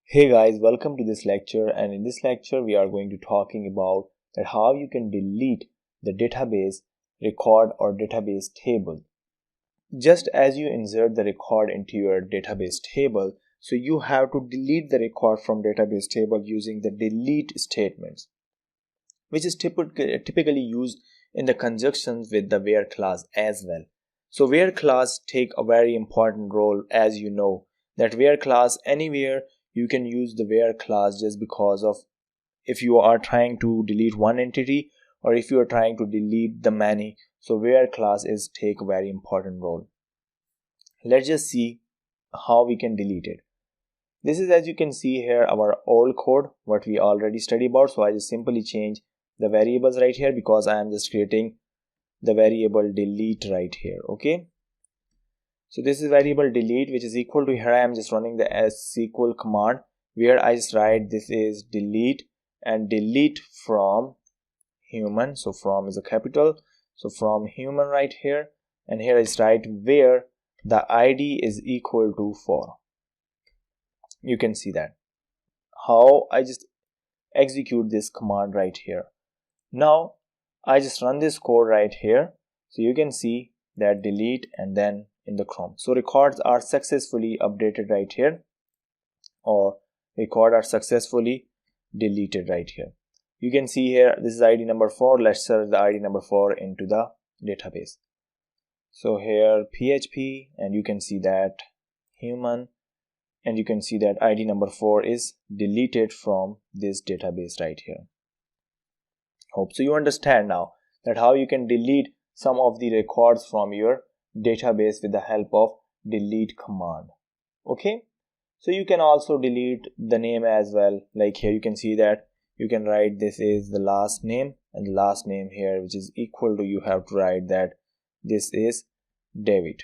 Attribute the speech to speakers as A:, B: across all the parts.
A: Hey guys, welcome to this lecture, and in this lecture we are going to talking about that how you can delete the database record or database table. Just as you insert the record into your database table, so you have to delete the record from database table using the delete statements, which is typically used in the conjunctions with the where clause as well. So where clause take a very important role, as you know that where clause anywhere you can use the where clause just because of if you are trying to delete one entity or if you are trying to delete the many. So where clause is take a very important role. Let's just see how we can delete it. This is, as you can see here, our old code what we already studied about. So I just simply change the variables right here because I am just creating the variable delete right here. Okay, so this is variable delete, which is equal to, here I am just running the SQL command where I just write this is delete and delete from human. So from is a capital, so from human right here, and here I just write where the ID is equal to 4. You can see that how I just execute this command right here. Now I just run this code right here, so you can see that delete and then in the Chrome. So records are successfully updated right here, or record are successfully deleted right here. You can see here this is ID number 4. Let's search the ID number 4 into the database. So here PHP, and you can see that human, and you can see that ID number 4 is deleted from this database right here. Hope so you understand now that how you can delete some of the records from your database with the help of delete command. Okay, so you can also delete the name as well. Like here you can see that you can write this is the last name, and the last name here which is equal to, you have to write that this is David.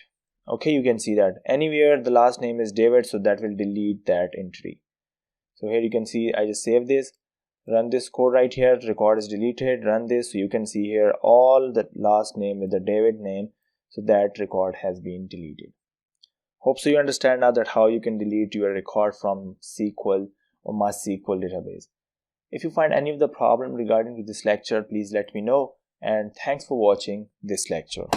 A: Okay, you can see that anywhere the last name is David, so that will delete that entry. So here you can see I just save this, run this code right here, record is deleted, run this, so you can see here all the last name with the David name, so that record has been deleted. Hope so you understand now that how you can delete your record from SQL or MySQL database. If you find any of the problem regarding to this lecture, please let me know, and thanks for watching this lecture.